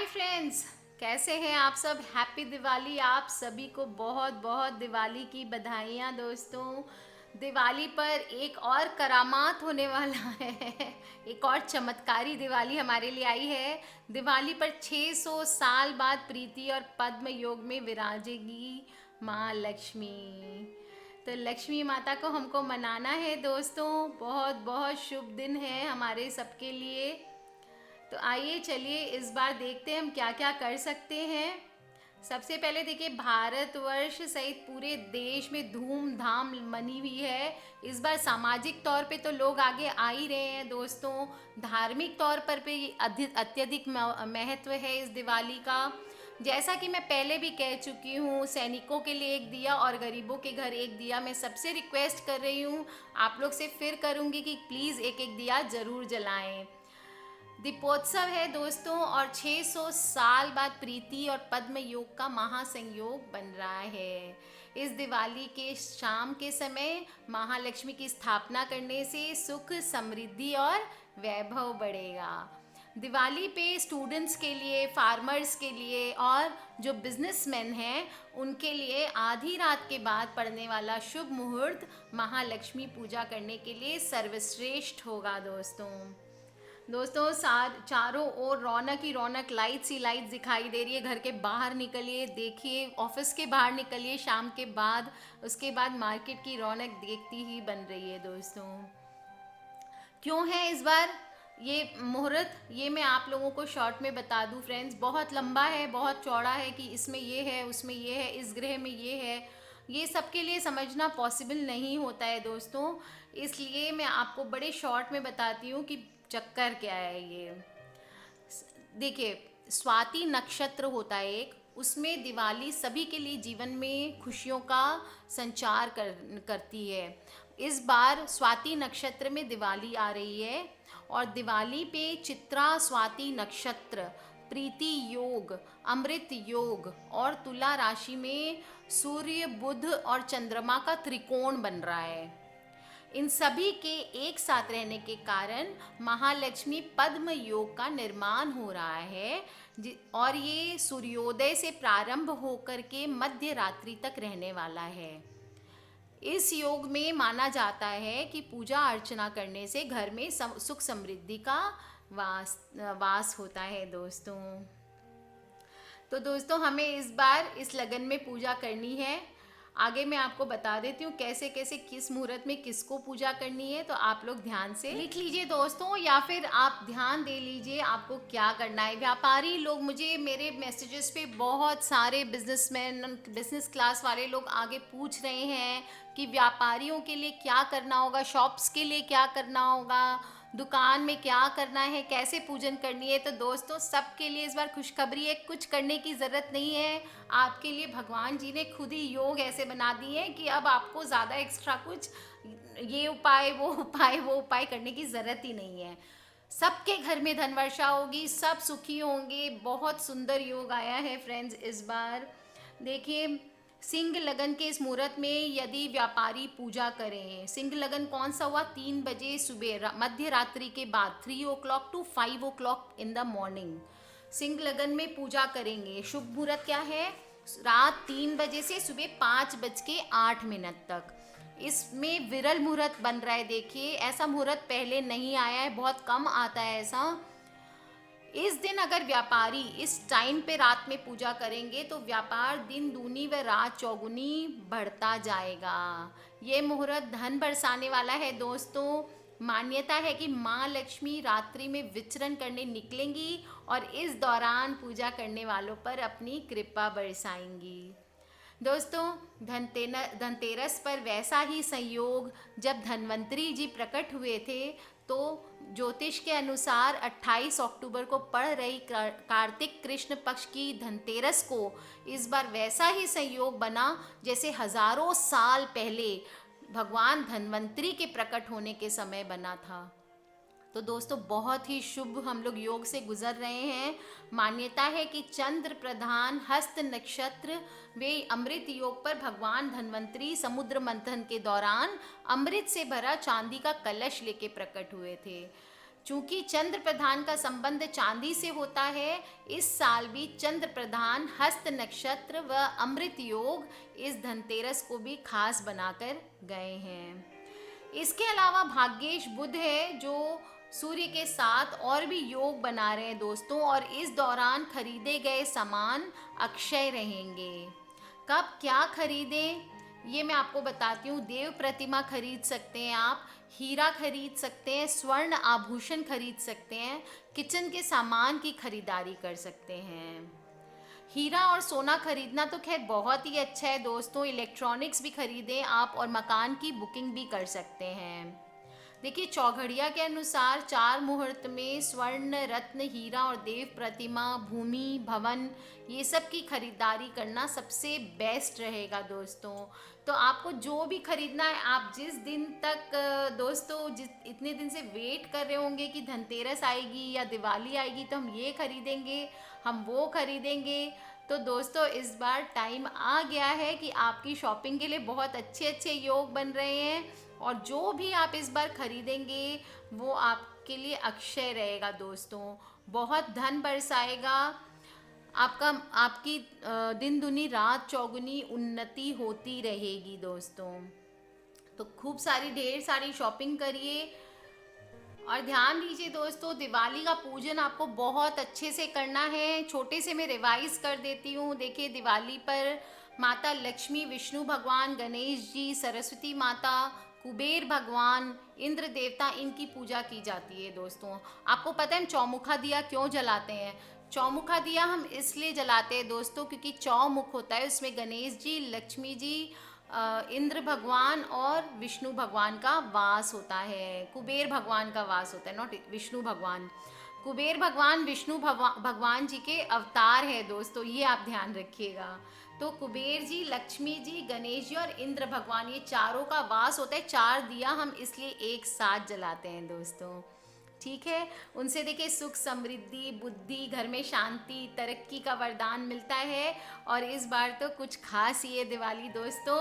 Friends, कैसे हैं आप सब। हैप्पी दिवाली। आप सभी को बहुत बहुत दिवाली की बधाइयाँ दोस्तों। दिवाली पर एक और करामात होने वाला है। एक और चमत्कारी दिवाली हमारे लिए आई है। दिवाली पर 600 साल बाद प्रीति और पद्म योग में विराजेगी माँ लक्ष्मी। तो लक्ष्मी माता को हमको मनाना है दोस्तों। बहुत बहुत शुभ दिन है हमारे सबके लिए। तो आइए चलिए इस बार देखते हैं हम क्या क्या कर सकते हैं। सबसे पहले देखिए, भारतवर्ष सहित पूरे देश में धूमधाम मनी हुई है। इस बार सामाजिक तौर पे तो लोग आगे आ ही रहे हैं दोस्तों। धार्मिक तौर पर भी अत्यधिक महत्व है इस दिवाली का। जैसा कि मैं पहले भी कह चुकी हूँ, सैनिकों के लिए एक दिया और गरीबों के घर एक दिया। मैं सबसे रिक्वेस्ट कर रही हूँ, आप लोग से फिर करूँगी कि प्लीज़ एक एक दिया ज़रूर जलाएं। दीपोत्सव है दोस्तों, और 600 साल बाद प्रीति और पद्म योग का महासंयोग बन रहा है। इस दिवाली के शाम के समय महालक्ष्मी की स्थापना करने से सुख, समृद्धि और वैभव बढ़ेगा। दिवाली पे स्टूडेंट्स के लिए, फार्मर्स के लिए और जो बिजनेसमैन हैं उनके लिए आधी रात के बाद पड़ने वाला शुभ मुहूर्त महालक्ष्मी पूजा करने के लिए सर्वश्रेष्ठ होगा दोस्तों। चारों ओर रौनक ही रौनक, लाइट्स ही लाइट्स दिखाई दे रही है। घर के बाहर निकलिए, देखिए, ऑफिस के बाहर निकलिए शाम के बाद, उसके बाद मार्केट की रौनक देखती ही बन रही है दोस्तों। क्यों है इस बार ये मुहूर्त, ये मैं आप लोगों को शॉर्ट में बता दूं फ्रेंड्स। बहुत लंबा है, बहुत चौड़ा है कि इसमें ये है, उसमें ये है, इस ग्रह में ये है। ये सबके लिए समझना पॉसिबल नहीं होता है दोस्तों। इसलिए मैं आपको बड़े शॉर्ट में बताती हूँ कि चक्कर क्या है ये। देखिए, स्वाति नक्षत्र होता है एक, उसमें दिवाली सभी के लिए जीवन में खुशियों का संचार करती है। इस बार स्वाति नक्षत्र में दिवाली आ रही है, और दिवाली पे चित्रा स्वाति नक्षत्र, प्रीति योग, अमृत योग और तुला राशि में सूर्य, बुध और चंद्रमा का त्रिकोण बन रहा है। इन सभी के एक साथ रहने के कारण महालक्ष्मी पद्म योग का निर्माण हो रहा है, और ये सूर्योदय से प्रारंभ होकर के मध्य रात्रि तक रहने वाला है। इस योग में माना जाता है कि पूजा अर्चना करने से घर में सुख समृद्धि का वास होता है दोस्तों। तो दोस्तों, हमें इस बार इस लगन में पूजा करनी है। आगे मैं आपको बता देती हूँ कैसे कैसे, किस मुहूर्त में किसको पूजा करनी है। तो आप लोग ध्यान से लिख लीजिए दोस्तों, या फिर आप ध्यान दे लीजिए आपको क्या करना है। व्यापारी लोग, मुझे मेरे मैसेजेस पे बहुत सारे बिजनेसमैन, बिजनेस क्लास वाले लोग आगे पूछ रहे हैं कि व्यापारियों के लिए क्या करना होगा, शॉप्स के लिए क्या करना होगा, दुकान में क्या करना है, कैसे पूजन करनी है। तो दोस्तों, सबके लिए इस बार खुशखबरी है, कुछ करने की ज़रूरत नहीं है। आपके लिए भगवान जी ने खुद ही योग ऐसे बना दिए हैं कि अब आपको ज़्यादा एक्स्ट्रा कुछ ये उपाय वो उपाय करने की ज़रूरत ही नहीं है। सबके घर में धन वर्षा होगी, सब सुखी होंगे। बहुत सुंदर योग आया है फ्रेंड्स इस बार। देखिए, सिंह लगन के इस मुहूर्त में यदि व्यापारी पूजा करें, सिंह लगन कौन सा हुआ, 3 बजे सुबह, मध्य रात्रि के बाद, 3 o'clock to 5 o'clock in the morning Singh लगन में पूजा करेंगे। शुभ मुहूर्त क्या है, रात 3 बजे से सुबह 5:08 तक। इसमें विरल मुहूर्त बन रहा है। देखिए, ऐसा मुहूर्त पहले नहीं आया है, बहुत कम आता है ऐसा। इस दिन अगर व्यापारी इस टाइम पे रात में पूजा करेंगे तो व्यापार दिन दूनी व रात चौगुनी बढ़ता जाएगा। ये मुहूर्त धन बरसाने वाला है दोस्तों। मान्यता है कि माँ लक्ष्मी रात्रि में विचरण करने निकलेंगी और इस दौरान पूजा करने वालों पर अपनी कृपा बरसाएंगी। दोस्तों, धनतेरस पर वैसा ही संयोग जब धन्वंतरी जी प्रकट हुए थे, तो ज्योतिष के अनुसार 28 अक्टूबर को पड़ रही कार्तिक कृष्ण पक्ष की धनतेरस को इस बार वैसा ही संयोग बना जैसे हजारों साल पहले भगवान धन्वंतरी के प्रकट होने के समय बना था। तो दोस्तों, बहुत ही शुभ हम लोग योग से गुजर रहे हैं। मान्यता है कि चंद्र प्रधान हस्त नक्षत्र वे अमृत योग पर भगवान धन्वंतरी समुद्र मंथन के दौरान अमृत से भरा चांदी का कलश लेके प्रकट हुए थे। चूंकि चंद्र प्रधान का संबंध चांदी से होता है, इस साल भी चंद्र प्रधान हस्त नक्षत्र व अमृत योग इस धनतेरस को भी खास बनाकर गए हैं। इसके अलावा भाग्येश बुध है जो सूर्य के साथ और भी योग बना रहे हैं दोस्तों, और इस दौरान खरीदे गए सामान अक्षय रहेंगे। कब क्या खरीदें ये मैं आपको बताती हूँ। देव प्रतिमा खरीद सकते हैं आप, हीरा खरीद सकते हैं, स्वर्ण आभूषण खरीद सकते हैं, किचन के सामान की खरीदारी कर सकते हैं। हीरा और सोना खरीदना तो खैर बहुत ही अच्छा है दोस्तों, इलेक्ट्रॉनिक्स भी खरीदें आप और मकान की बुकिंग भी कर सकते हैं। देखिए चौघड़िया के अनुसार 4 मुहूर्त में स्वर्ण, रत्न, हीरा और देव प्रतिमा, भूमि, भवन ये सब की खरीदारी करना सबसे बेस्ट रहेगा दोस्तों। तो आपको जो भी खरीदना है, आप जिस दिन तक दोस्तों जिस इतने दिन से वेट कर रहे होंगे कि धनतेरस आएगी या दिवाली आएगी तो हम ये खरीदेंगे, हम वो खरीदेंगे, तो दोस्तों इस बार टाइम आ गया है कि आपकी शॉपिंग के लिए बहुत अच्छे अच्छे योग बन रहे हैं, और जो भी आप इस बार खरीदेंगे वो आपके लिए अक्षय रहेगा दोस्तों, बहुत धन बरसाएगा आपकी दिन दुनी रात चौगुनी उन्नति होती रहेगी दोस्तों। तो खूब सारी ढेर सारी शॉपिंग करिए, और ध्यान दीजिए दोस्तों दिवाली का पूजन आपको बहुत अच्छे से करना है। छोटे से मैं रिवाइज कर देती हूँ। देखिए दिवाली पर माता लक्ष्मी, विष्णु भगवान, गणेश जी, सरस्वती माता, कुबेर भगवान, इंद्र देवता, इनकी पूजा की जाती है दोस्तों। आपको पता है हम चौमुखा दिया क्यों जलाते हैं? चौमुखा दिया हम इसलिए जलाते हैं दोस्तों क्योंकि चौमुख होता है, उसमें गणेश जी, लक्ष्मी जी, इंद्र भगवान और विष्णु भगवान का वास होता है, कुबेर भगवान का वास होता है, नॉट विष्णु भगवान। कुबेर भगवान विष्णु भगवान जी के अवतार है दोस्तों, ये आप ध्यान रखिएगा। तो कुबेर जी, लक्ष्मी जी, गणेश जी और इंद्र भगवान ये चारों का वास होता है। 4 दिया हम इसलिए एक साथ जलाते हैं दोस्तों, ठीक है। उनसे देखिए सुख, समृद्धि, बुद्धि, घर में शांति, तरक्की का वरदान मिलता है। और इस बार तो कुछ खास ही है दिवाली दोस्तों,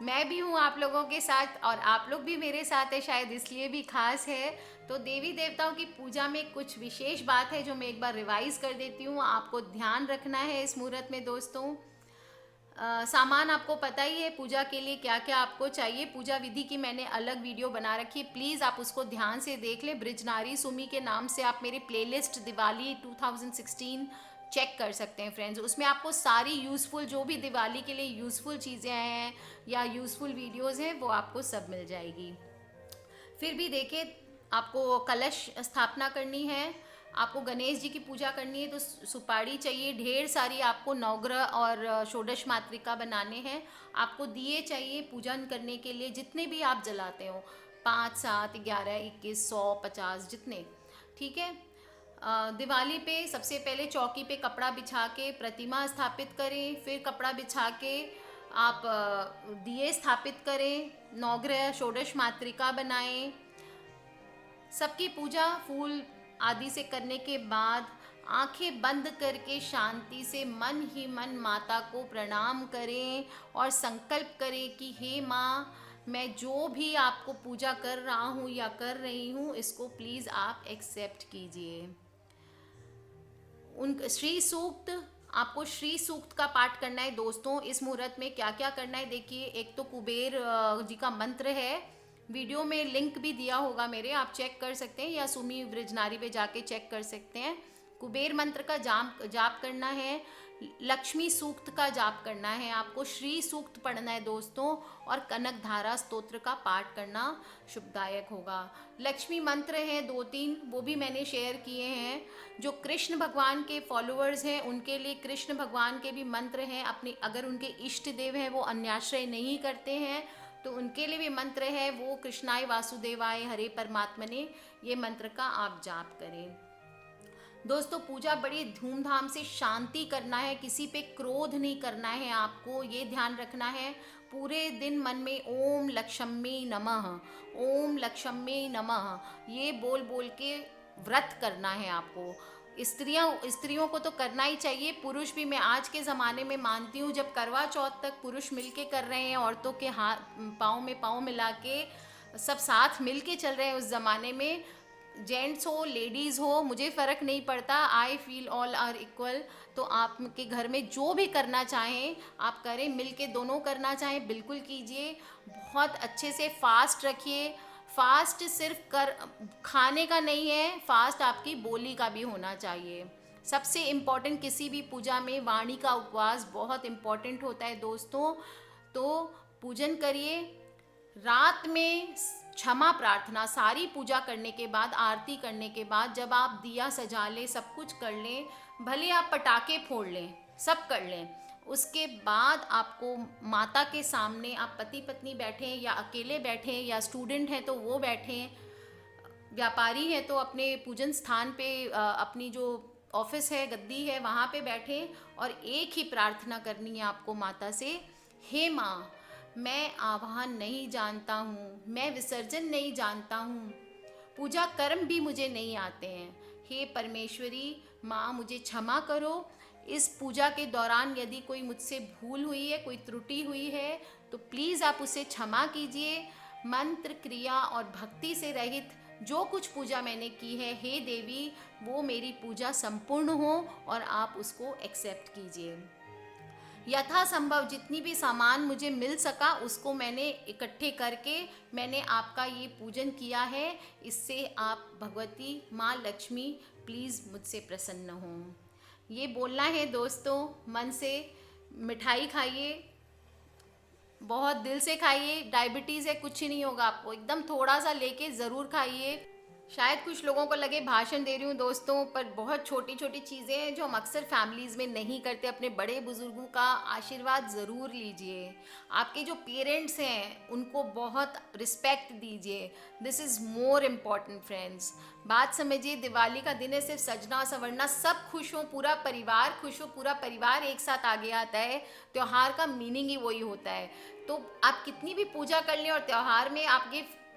मैं भी हूँ आप लोगों के साथ और आप लोग भी मेरे साथ है, शायद इसलिए भी खास है। तो देवी देवताओं की पूजा में कुछ विशेष बात है जो मैं एक बार रिवाइज कर देती हूँ, आपको ध्यान रखना है इस मुहूर्त में दोस्तों। सामान आपको पता ही है पूजा के लिए क्या क्या आपको चाहिए। पूजा विधि की मैंने अलग वीडियो बना रखी है, प्लीज़ आप उसको ध्यान से देख लें। ब्रिजनारी सुमी के नाम से आप मेरी प्लेलिस्ट दिवाली 2016 चेक कर सकते हैं फ्रेंड्स। उसमें आपको सारी यूज़फुल जो भी दिवाली के लिए यूज़फुल चीज़ें हैं या यूज़फुल वीडियोज़ हैं वो आपको सब मिल जाएगी। फिर भी देखिए आपको कलश स्थापना करनी है, आपको गणेश जी की पूजा करनी है तो सुपारी चाहिए ढेर सारी, आपको नवग्रह और षोडश मातृका बनाने हैं, आपको दिए चाहिए पूजन करने के लिए जितने भी आप जलाते हो, 5, 7, 11, 21, 100, 50 जितने, ठीक है। दिवाली पे सबसे पहले चौकी पे कपड़ा बिछा के प्रतिमा स्थापित करें, फिर कपड़ा बिछा के आप दिए स्थापित करें, नवग्रह षोडश मातृका बनाएं। सबकी पूजा फूल आदि से करने के बाद आंखें बंद करके शांति से मन ही मन माता को प्रणाम करें और संकल्प करें कि हे माँ, मैं जो भी आपको पूजा कर रहा हूँ या कर रही हूँ इसको प्लीज़ आप एक्सेप्ट कीजिए। उन श्री सूक्त, आपको श्री सूक्त का पाठ करना है दोस्तों। इस मुहूर्त में क्या क्या करना है देखिए, एक तो कुबेर जी का मंत्र है, वीडियो में लिंक भी दिया होगा मेरे, आप चेक कर सकते हैं या सुमी ब्रिजनारी पे जाके चेक कर सकते हैं। कुबेर मंत्र का जाप करना है, लक्ष्मी सूक्त का जाप करना है, आपको श्री सूक्त पढ़ना है दोस्तों, और कनक धारा स्तोत्र का पाठ करना शुभदायक होगा। लक्ष्मी मंत्र हैं 2-3, वो भी मैंने शेयर किए हैं। जो कृष्ण भगवान के फॉलोअर्स हैं उनके लिए कृष्ण भगवान के भी मंत्र हैं, अपनी अगर उनके इष्ट देव हैं वो अन्याश्रय नहीं करते हैं तो उनके लिए भी मंत्र है, वो कृष्णाय वासुदेवाय हरे परमात्मने, ये मंत्र का आप जाप करें दोस्तों। पूजा बड़ी धूमधाम से शांति करना है, किसी पे क्रोध नहीं करना है, आपको ये ध्यान रखना है। पूरे दिन मन में ओम लक्ष्मी नमः, ओम लक्ष्मी नमः ये बोल बोल के व्रत करना है आपको। स्त्रियों को तो करना ही चाहिए, पुरुष भी। मैं आज के ज़माने में मानती हूँ जब करवा चौथ तक पुरुष मिलके कर रहे हैं, औरतों के हाथ पाँव में पाँव मिला के सब साथ मिल के चल रहे हैं, उस ज़माने में जेंट्स हो लेडीज़ हो मुझे फ़र्क नहीं पड़ता, I feel all are equal. तो आपके घर में जो भी करना चाहें आप करें, मिल के दोनों करना चाहें बिल्कुल कीजिए। बहुत अच्छे से फास्ट रखिए। फास्ट सिर्फ कर खाने का नहीं है, फास्ट आपकी बोली का भी होना चाहिए। सबसे इम्पॉर्टेंट किसी भी पूजा में वाणी का उपवास बहुत इम्पॉर्टेंट होता है दोस्तों। तो पूजन करिए, रात में क्षमा प्रार्थना, सारी पूजा करने के बाद, आरती करने के बाद जब आप दिया सजा लें, सब कुछ कर लें, भले आप पटाखे फोड़ लें, सब कर लें, उसके बाद आपको माता के सामने, आप पति पत्नी बैठें या अकेले बैठें या स्टूडेंट हैं तो वो बैठें, व्यापारी हैं तो अपने पूजन स्थान पे अपनी जो ऑफिस है, गद्दी है, वहाँ पे बैठें और एक ही प्रार्थना करनी है आपको माता से, हे माँ, मैं आवाहन नहीं जानता हूँ, मैं विसर्जन नहीं जानता हूँ, पूजा कर्म भी मुझे नहीं आते हैं, हे परमेश्वरी माँ मुझे क्षमा करो। इस पूजा के दौरान यदि कोई मुझसे भूल हुई है, कोई त्रुटि हुई है तो प्लीज़ आप उसे क्षमा कीजिए। मंत्र क्रिया और भक्ति से रहित जो कुछ पूजा मैंने की है, हे देवी वो मेरी पूजा संपूर्ण हो और आप उसको एक्सेप्ट कीजिए। यथासंभव जितनी भी सामान मुझे मिल सका उसको मैंने इकट्ठे करके मैंने आपका ये पूजन किया है। इससे आप भगवती माँ लक्ष्मी प्लीज़ मुझसे प्रसन्न हों। ये बोलना है दोस्तों मन से। मिठाई खाइए, बहुत दिल से खाइए, डायबिटीज़ है कुछ ही नहीं होगा आपको, एकदम थोड़ा सा लेके ज़रूर खाइए। शायद कुछ लोगों को लगे भाषण दे रही हूँ दोस्तों, पर बहुत छोटी छोटी चीज़ें हैं जो हम अक्सर फैमिलीज़ में नहीं करते। अपने बड़े बुजुर्गों का आशीर्वाद ज़रूर लीजिए। आपके जो पेरेंट्स हैं उनको बहुत रिस्पेक्ट दीजिए। This is more important friends. बात समझिए, दिवाली का दिन है, सिर्फ सजना संवरना, सब खुश हो, पूरा परिवार खुश हो, पूरा परिवार एक साथ आगे आता है। त्यौहार का मीनिंग ही वही होता है। तो आप कितनी भी पूजा कर लें और त्यौहार में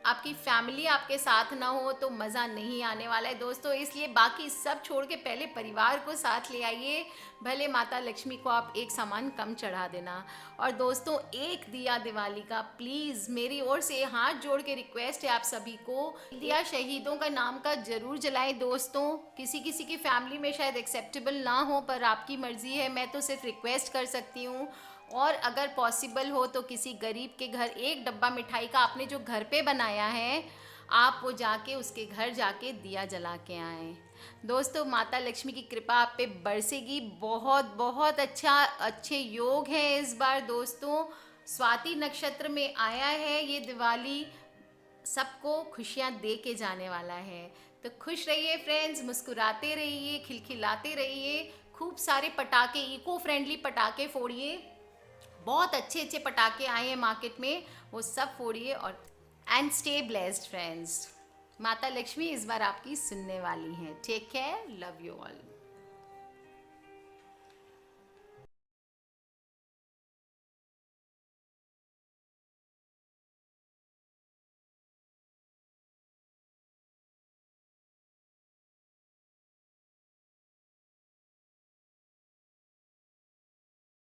आपकी फैमिली आपके साथ ना हो तो मज़ा नहीं आने वाला है दोस्तों। इसलिए बाकी सब छोड़ के पहले परिवार को साथ ले आइए। भले माता लक्ष्मी को आप एक सामान कम चढ़ा देना। और दोस्तों एक दिया दिवाली का प्लीज़ मेरी ओर से हाथ जोड़ के रिक्वेस्ट है आप सभी को, दिया शहीदों का नाम का ज़रूर जलाएं दोस्तों। किसी किसी की फैमिली में शायद एक्सेप्टेबल ना हो, पर आपकी मर्ज़ी है, मैं तो सिर्फ रिक्वेस्ट कर सकती हूँ। और अगर पॉसिबल हो तो किसी गरीब के घर एक डब्बा मिठाई का आपने जो घर पे बनाया है, आप वो जाके उसके घर जाके दिया जला के आएँ दोस्तों। माता लक्ष्मी की कृपा आप पे बरसेगी। बहुत बहुत अच्छे योग हैं इस बार दोस्तों। स्वाति नक्षत्र में आया है ये दिवाली, सबको खुशियाँ दे के जाने वाला है। तो खुश रहिए फ्रेंड्स, मुस्कुराते रहिए, खिलखिलाते रहिए, खूब सारे पटाखे, इको फ्रेंडली पटाखे फोड़िए। बहुत अच्छे अच्छे पटाखे आए हैं मार्केट में, वो सब फोड़िए और एंड स्टे ब्लेस्ड फ्रेंड्स। माता लक्ष्मी इस बार आपकी सुनने वाली हैं। Take care, love you all.